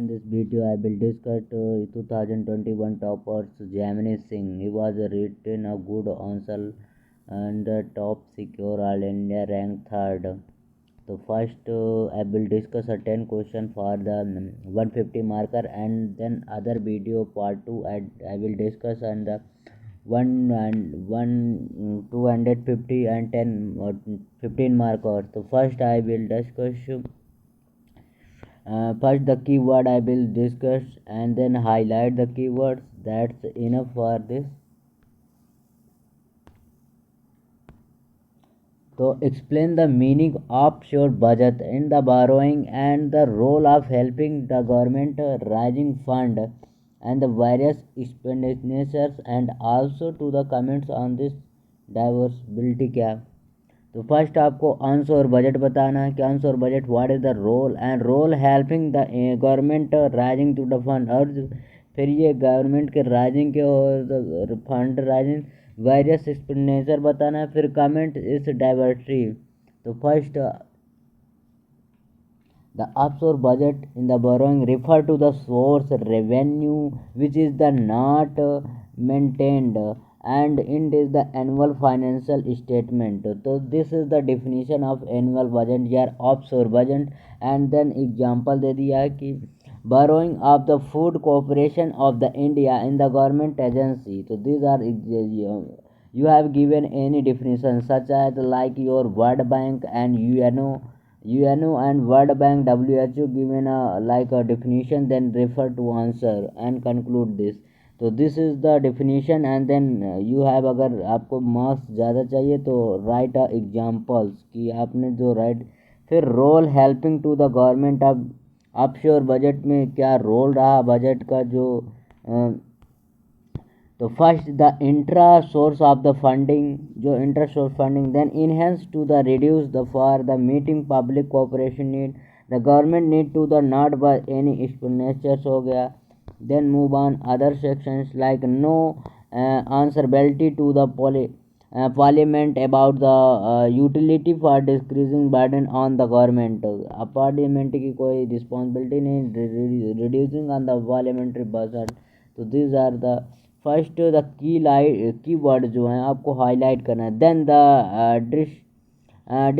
In this video, I will discuss 2021 toppers Gemini Singh. He was written a good answer and the top secure All India ranked third. So first, I will discuss a 10 question for the 150 marker, and then other video part 2 I will discuss on the 250 and 10 or 15 marker. So first I will discuss first the keyword I will discuss and then highlight the keywords. That's enough for this. So explain the meaning of your budget in the borrowing and the role of helping the government raising fund and the various expenditures, and also to the comments on this diversibility cap. तो first आपको अंश और budget बताना है कि अंश और budget what is the role and role helping the government rising to the fund, और फिर ये गवर्नमेंट के राइजिंग के और फंड राइजिंग वेरियस एक्सपेंडिचर बताना है, फिर कमेंट इस डाइवर्सिटी. तो first the offshore budget in the borrowing refer to the source revenue which is the not maintained, and it is the annual financial statement. So this is the definition of annual budget या offshore budget. And then example दे दिया है कि borrowing of the food corporation of the India in the government agency. So these are you have given any definition such as like your World Bank and UNO and World Bank WHO given a definition, then refer to answer and conclude this. तो this is the definition and then you have, अगर आपको marks ज़्यादा चाहिए तो right examples कि आपने जो right. फिर role helping to the government. अब ऑफशोर बजट में क्या रोल रहा बजट का जो तो first the intra source of the funding, जो intra source funding, then enhance to the reduce the for the meeting public cooperation need the government need to the not by any expenditures हो गया. Then move on other sections like no answerability to the parliament about the utility for decreasing burden on the government. Parliament की कोई responsibility नहीं, reducing on the parliamentary budget. तो these are the first the की word जो हैं आपको highlight करना है. Then the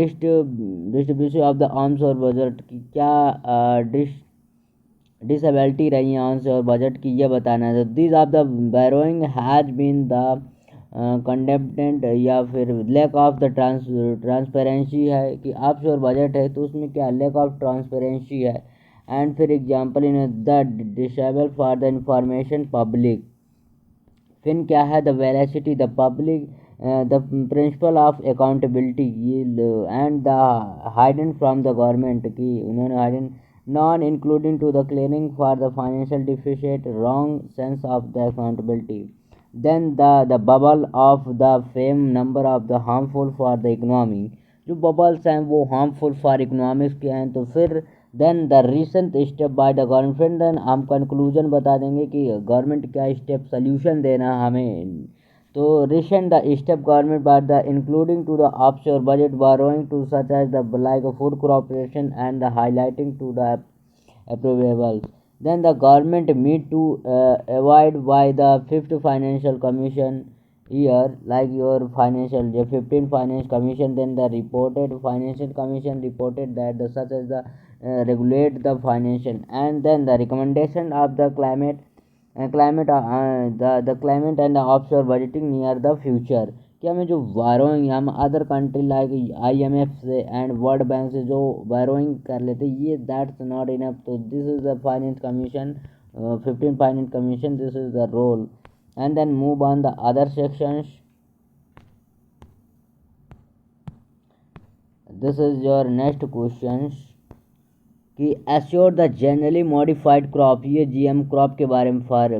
distribution of the arms और बजट की क्या डिसेबिलिटी रही है आंसर और बजट की, ये बताना है. This of the borrowing has been the dependent या फिर लैक ऑफ द ट्रांसपेरेंसी है कि ऑफशोर बजट है तो उसमें क्या लैक ऑफ ट्रांसपेरेंसी है. एंड फिर example in the disable for the information public. फिर क्या है the veracity the public the principle of accountability and the hidden from the government की उन्होंने hidden non including to the clearing for the financial deficit, wrong sense of the accountability. Then the bubble of the same number of the harmful for the economy, जो bubbles हैं वो harmful for economics के हैं. तो फिर then the recent step by the government, then हम conclusion बता देंगे कि गवर्नमेंट क्या स्टेप सोल्यूशन देना हमें. तो recent the step government by the including to the offshore budget borrowing to such as the like food corporation and the highlighting to the approvables. Then the government meet to avoid by the fifth financial commission year like your financial the 15 finance commission. Then the reported financial commission reported that the such as the regulate the financial, and then the recommendation of the climate the climate and the offshore budgeting near the future. कि हमें जो borrowing हम other country like IMF से and World Bank से जो borrowing कर लेते ये दैट्स नॉट इनफ. तो this is the finance commission 15 finance commission, this is the role. And then move on the other sections. This is your next questions कि assure the generally modified crop, ये GM crop के बारे में for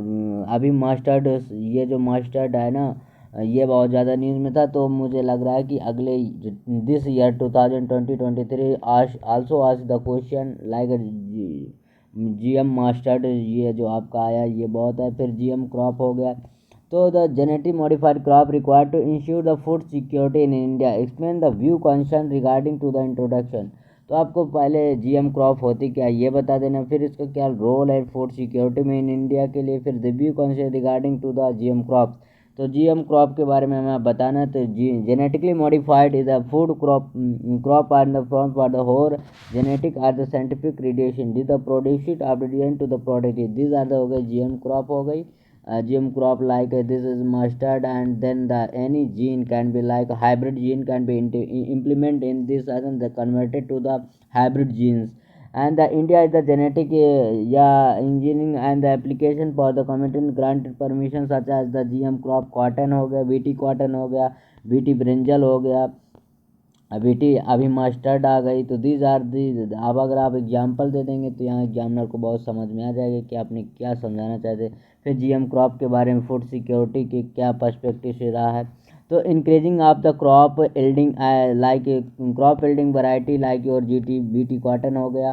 अभी mustard, ये जो mustard है ना ये बहुत ज़्यादा न्यूज़ में था. तो मुझे लग रहा है कि अगले this year 2020-23 also ask the question like GM mustard, ये जो आपका आया ये बहुत है. फिर GM क्रॉप हो गया. तो the genetic modified crop required to ensure the food security in India, explain the view concern regarding to the introduction. तो आपको पहले जीएम क्रॉप होती क्या ये बता देना, फिर इसका क्या रोल है फूड सिक्योरिटी में इन इंडिया के लिए, फिर review concept regarding to the GM crop. तो जीएम क्रॉप के बारे में हमें बताना, तो genetically modified is the food crop are the form for the होर genetic are the scientific radiation these the produced after adjacent to the product these are the हो गई GM crop हो गई GM crop like this is mustard and then the any gene can be like hybrid gene can be implement in this and the converted to the hybrid genes and the India is the genetic yeah engineering and the application for the committing granted permission such as the GM crop cotton हो गया BT cotton हो गया BT brinjal हो गया अभी mustard आ गई। तो these are these अब अगर आप एग्जांपल दे देंगे तो यहाँ एग्जामिनर को बहुत समझ में आ जाएगा कि आपने क्या समझाना चाहते। फिर जीएम क्रॉप के बारे में फूड सिक्योरिटी के क्या पर्सपेक्टिव से रहा है। तो increasing of the crop yielding like crop yielding variety like your BT cotton हो गया।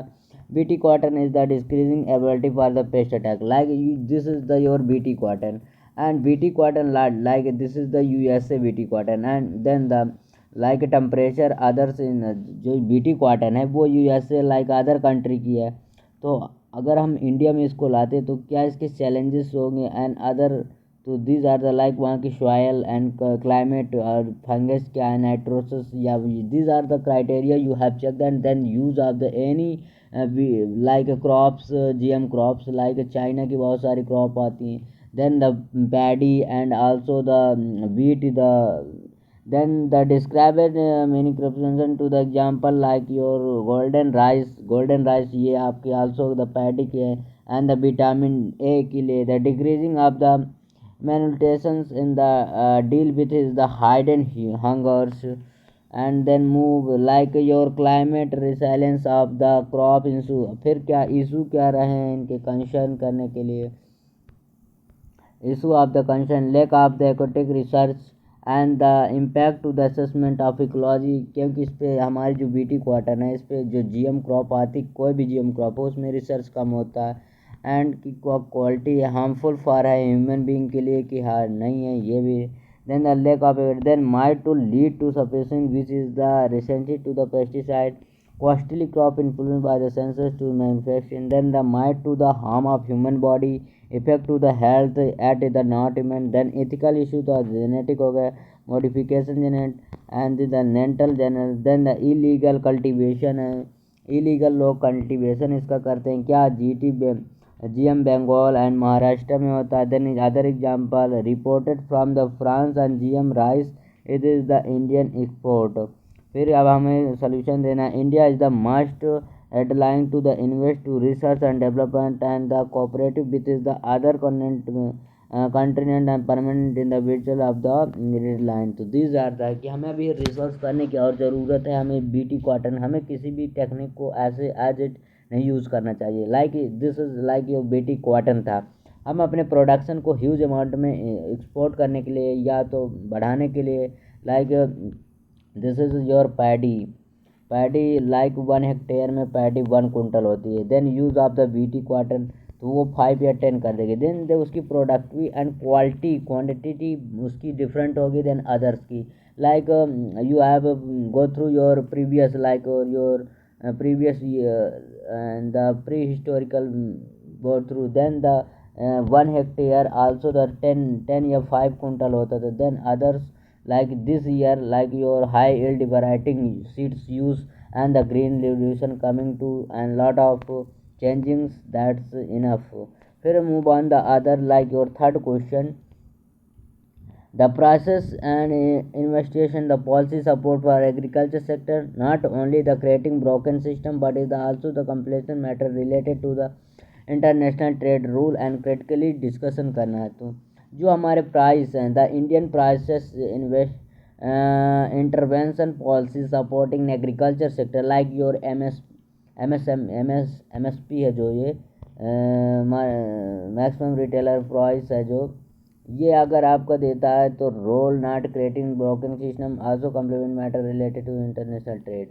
BT cotton is the decreasing ability for the pest attack like this is the your BT cotton and BT cotton like this is the USA BT cotton and then the like temperature others in जो BT cotton है वो USA like other country की है। तो अगर हम India में इसको लाते तो क्या इसके चैलेंजेस होंगे एंड अदर। तो दीज आर द लाइक वहाँ की सॉयल एंड क्लाइमेट और फंगस क्या है नाइट्रोसिस या these are the criteria you have check and then use of the any like crops GM crops like China की बहुत सारी क्रॉप आती हैं then the paddy and also the wheat the then the described many representation to the example like your golden rice ये आपके also the paddy के and the vitamin A के लिए the decreasing of the malnutritions in the deal with is the hidden hungers and then move like your climate resilience of the crop issue। फिर क्या issue क्या रहे हैं इनके concern करने के लिए issue of the concern lack of the aquatic research and the impact to the assessment of ecology क्योंकि इस पर हमारी जो बीटी क्वार्टर है इस पर जो जीएम क्रॉप आती कोई भी जीएम क्रॉप हो उसमें रिसर्च कम होता है एंड की क्वालिटी हार्मफुल फॉर है ह्यूमन बीइंग के लिए कि हाँ नहीं है ये भी then the lake of then might to lead to sufficient which is the resensitive to the pesticide costly crop influenced by the sensors to manufacturing then the might to the harm of human body effect to the health at the not human then ethical issue the genetic हो गया modification genetic and the mental genetic then the illegal cultivation है illegal लोग cultivation इसका करते हैं क्या GM Bengal and Maharashtra में होता है then other example reported from the France and GM rice it is the Indian export. फिर अब हमें सोल्यूशन देना है India is the must headline to the invest to research and development and the cooperative with is the other continent and permanent in the visual of the line. तो these are the कि हमें अभी research करने की और ज़रूरत है हमें बीटी कॉटन हमें किसी भी टेक्निक को ऐसे एज इट नहीं यूज़ करना चाहिए like this is like your BT cotton था हम अपने प्रोडक्शन को ह्यूज अमाउंट में एक्सपोर्ट करने के लिए या तो बढ़ाने के लिए like this is your paddy like 1 hectare में पैडी 1 कुंटल होती है then use of the BT cotton तो वो 5 या 10 कर देगी देन दे उसकी प्रोडक्टिव एंड क्वांटिटी उसकी डिफरेंट होगी देन अदर्स की like you have go through your previous like your previous year and the prehistorical go through then the 1 hectare also the 10 या 5 कुंटल होता था then others like this year like your high yield variety seeds use and the green revolution coming to and lot of changings that's enough। फिर move on the other like your third question the process and investigation the policy support for agriculture sector not only the creating broken system but is also the completion matter related to the international trade rule and critically discussion करना है। तो जो हमारे price हैं the Indian prices intervention policy supporting agriculture sector like your MSP है जो ये maximum retailer price है जो ये अगर आपका देता है तो role not creating broken system also complement matter related to international trade.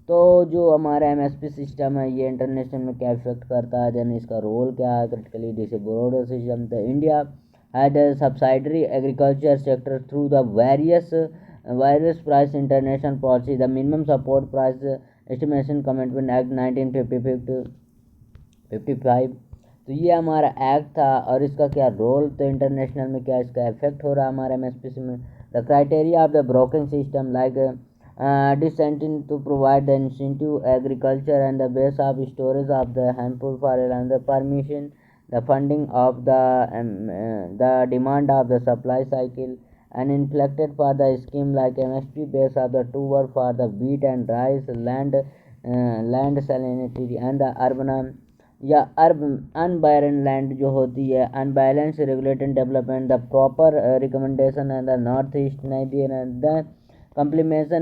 तो जो हमारा एमएसपी सिस्टम है ये इंटरनेशनल में क्या इफेक्ट करता है देन इसका रोल क्या है क्रिटिकली डिसएबल्ड सिस्टम। तो India had a subsidiary agriculture sector through the various price international policy the minimum support price estimation commitment act 1955। तो ये हमारा एक्ट था, और इसका क्या रोल, तो इंटरनेशनल में क्या इसका इफेक्ट हो रहा है हमारे एमएसपी में। The criteria of the broking system like dissenting to provide the incentive agriculture and the base of storage of the handful for the permission the funding of the demand of the supply cycle and inflected for the scheme like MSP base of the two word for the wheat and rice land salinity and the urban या अनबायरन land जो होती है, unbalance regulated development, the proper recommendation and the north east Nigerian the compilation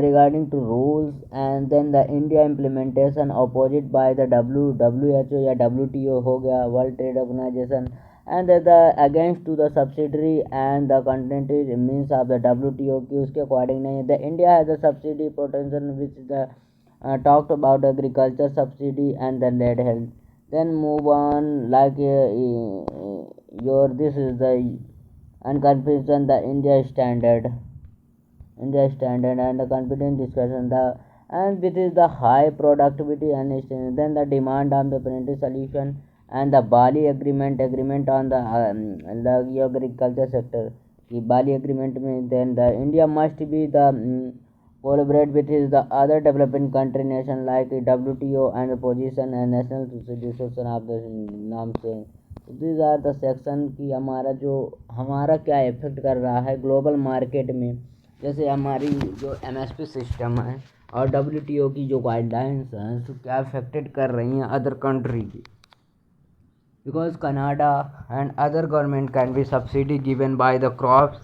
regarding to rules, and then the India implementation opposite by the WHO या WTO हो गया, World Trade Organization, and the against to the subsidiary and the content means of the WTO की उसके according नहीं है। The India has a subsidy protection which the talked about agriculture subsidy and the lead health. Then move on like your this is the unconfusion the India standard and the confident discussion the and which is the high productivity and then the demand on the planetary solution and the Bali agreement on the agriculture sector कि Bali agreement में then the India must be the collaborate with his the other developing country nation like WTO and the position and national association of the नाम से। these are the section कि हमारा क्या effect कर रहा है global market में, जैसे हमारी जो एमएसपी सिस्टम है और डब्ल्यूटीओ की जो गाइडलाइंस हैं तो क्या अफेक्टेड कर रही हैं अदर कंट्री की, because Canada and other government can be subsidy given by the crops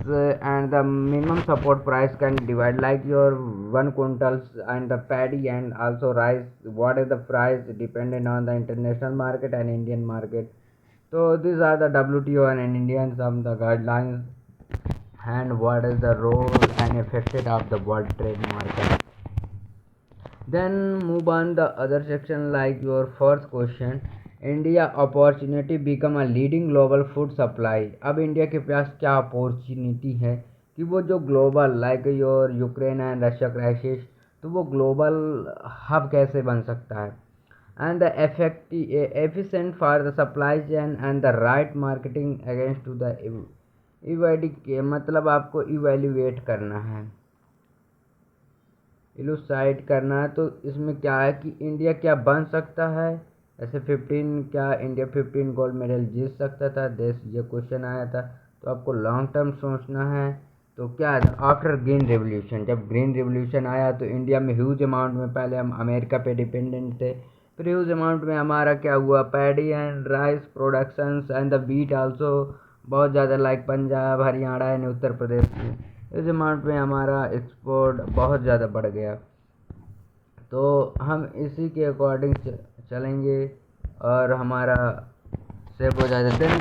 and the minimum support price can divide like your 1 quintals and the paddy and also rice, what is the price dependent on the international market and Indian market. So these are the WTO and Indian some the guidelines and what is the role and effect of the world trade market. Then move on the other section like your first question, India opportunity become a leading global food supply. अब India के पास क्या opportunity है कि वो जो global like your Ukraine and Russia crisis, तो वो ग्लोबल हब कैसे बन सकता है and the efficient for the supply chain and the right marketing against to the मतलब आपको इवेल्युएट करना है, इलुसाइड करना है। तो इसमें क्या है कि इंडिया क्या बन सकता है, ऐसे 15 क्या इंडिया 15 गोल्ड मेडल जीत सकता था देश, ये क्वेश्चन आया था। तो आपको लॉन्ग टर्म सोचना है। तो क्या आफ्टर ग्रीन रेवोल्यूशन, जब ग्रीन रेवोल्यूशन आया तो इंडिया में ह्यूज अमाउंट में, पहले हम अमेरिका पे डिपेंडेंट थे, फिर ह्यूज अमाउंट में हमारा क्या हुआ, paddy and rice productions and the beet also बहुत ज़्यादा लाइक पंजाब हरियाणा एंड उत्तर प्रदेश में इस अमाउंट में हमारा एक्सपोर्ट बहुत ज़्यादा बढ़ गया। तो हम इसी के अकॉर्डिंग चलेंगे और हमारा सेव हो जाएगा। Then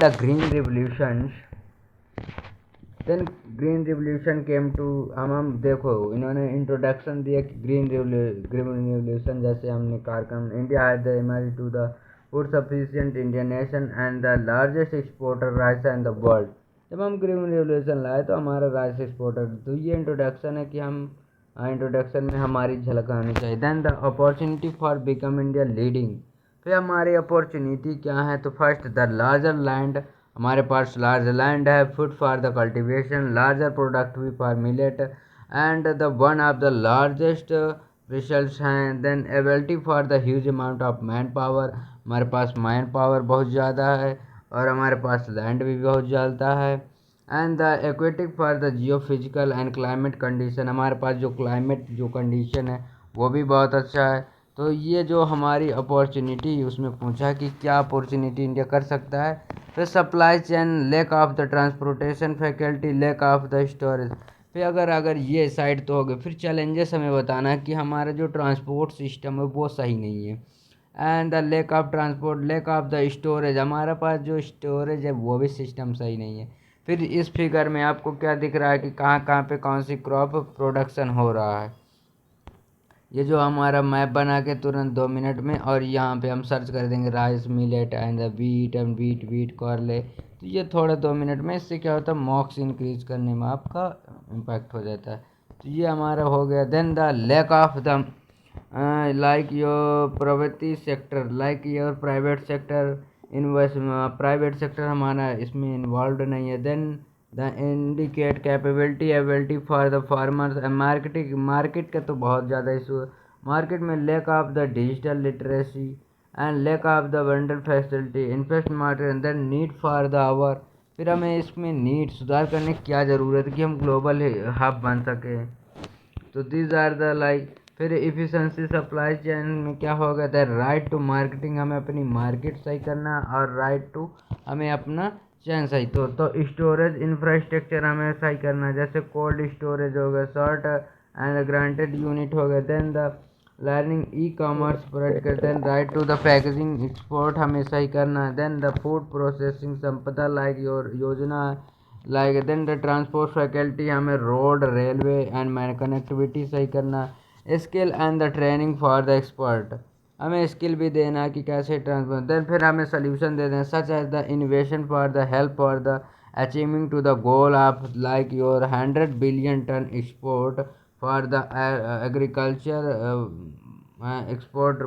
green revolution came to, हम देखो इन्होंने इंट्रोडक्शन दिया कि ग्रीन रिवोल्यूशन जैसे हमने कार्यक्रम, India had the emerge to the food sufficient Indian nation and the largest exporter rice and the world. जब हम ग्रीन रिवोल्यूशन लाए तो हमारा राइस एक्सपोर्टर, तो ये इंट्रोडक्शन है कि हम इंट्रोडक्शन में हमारी झलक आनी चाहिए। Then the opportunity for become India leading, फिर हमारी अपॉर्चुनिटी क्या है, तो फर्स्ट द लार्जर लैंड, हमारे पास लार्ज लैंड है, food for the cultivation, larger productivity for millet and the one of the largest results हैं। Then ability for the huge amount of man power, हमारे पास man power बहुत ज़्यादा है और हमारे पास लैंड भी बहुत ज़्यादा है। And the aquatic for the Jio physical and climate condition, हमारे पास जो क्लाइमेट जो कंडीशन है वो भी बहुत अच्छा है। तो ये जो हमारी अपॉर्चुनिटी उसमें पूछा कि क्या अपॉर्चुनिटी इंडिया कर सकता है। फिर supply chain, lack of the transportation faculty, lack of the storage. फिर अगर ये साइड तो हो गए, फिर चैलेंजेस हमें बताना है कि हमारा जो ट्रांसपोर्ट सिस्टम है वो सही नहीं है and the lack of transport, lack of the storage, हमारे पास जो स्टोरेज है वो भी सिस्टम सही नहीं है। फिर इस फिगर में आपको क्या दिख रहा है कि कहाँ कहाँ पे कौन सी क्रॉप प्रोडक्शन हो रहा है। ये जो हमारा मैप बना के तुरंत 2 मिनट में, और यहाँ पे हम सर्च कर देंगे rice millet and the wheat and wheat कॉर्ले, तो ये थोड़े 2 मिनट में, इससे क्या होता है मॉक्स इंक्रीज करने में आपका इम्पैक्ट हो जाता है। तो ये हमारा हो गया। Then the lack of the like your प्रवृत्ति sector, like your private sector invest, private sector हमारा इसमें इन्वॉल्व नहीं है। Then the indicate capability ability for the farmers, marketing, market का तो बहुत ज़्यादा इशू है मार्केट में। Lack of the digital literacy and lack of the wonder facility invest market, then need for the hour, फिर हमें इसमें नीड सुधार करने की क्या ज़रूरत है कि हम ग्लोबल हब बन सकें। तो दीज आर द लाइक। फिर इफ़िशेंसी सप्लाई चेन में क्या होगा, द राइट टू मार्केटिंग, हमें अपनी मार्केट सही करना, और राइट टू हमें अपना चैन सही। तो स्टोरेज इंफ्रास्ट्रक्चर हमें सही करना, जैसे कोल्ड स्टोरेज हो गया, शॉर्ट एंड ग्रांटेड यूनिट हो गया। Then the learning ecommerce provide कर, then right to the packaging export हमें सही करना है। Then the food processing Sampada like your Yojana, like then the transport faculty हमें रोड रेलवे एंड कनेक्टिविटी सही करना। Skill and the training for the expert, हमें skill भी देना कि कैसे ट्रांसपोर्ट। देन फिर हमें सोल्यूशन दे दें such as the innovation for the help for the achieving to the goal of like your 100 billion ton export for the agriculture export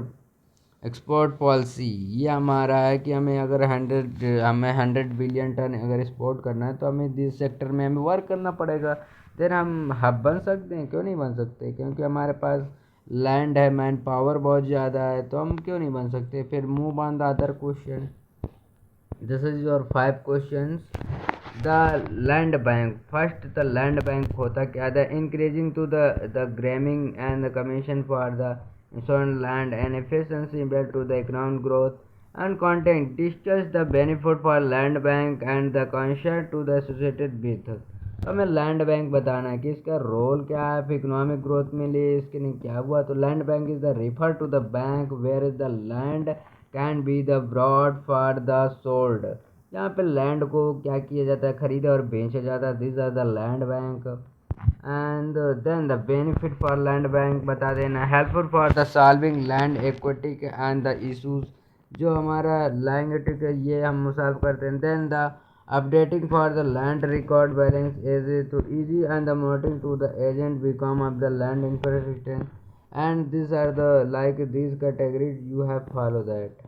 export policy. ये हमारा है कि हमें अगर 100 बिलियन टन अगर एक्सपोर्ट करना है तो हमें इस सेक्टर में हमें वर्क करना पड़ेगा। देन हम हब बन सकते हैं, क्यों नहीं बन सकते, क्योंकि हमारे पास लैंड है, मैन पावर बहुत ज़्यादा है, तो हम क्यों नहीं बन सकते। फिर move on the other question, this is your 5 questions. The land bank, first the land bank होता क्या, the increasing to the framing and the commission for the insurance land and efficiency bell to the economic growth and content discuss the benefit for land bank and the concern to the associated with. तो हमें land bank बताना है कि इसका role क्या है economic growth में लिए, इसके लिए क्या हुआ। तो land bank is the refer to the bank where is the land can be the broad for the sold, यहाँ पे लैंड को क्या किया जाता है, खरीदा और बेचा जाता है। This are the land bank. And then the benefit for land bank बता देना, helpful for the solving land equity and the issues, जो हमारा लैंड एक्विटी ये हम सॉल्व करते हैं। Then the updating for the land record balance is to easy and the monitoring to the agent become of the land infrastructure, and these are the like these categories you have follow that.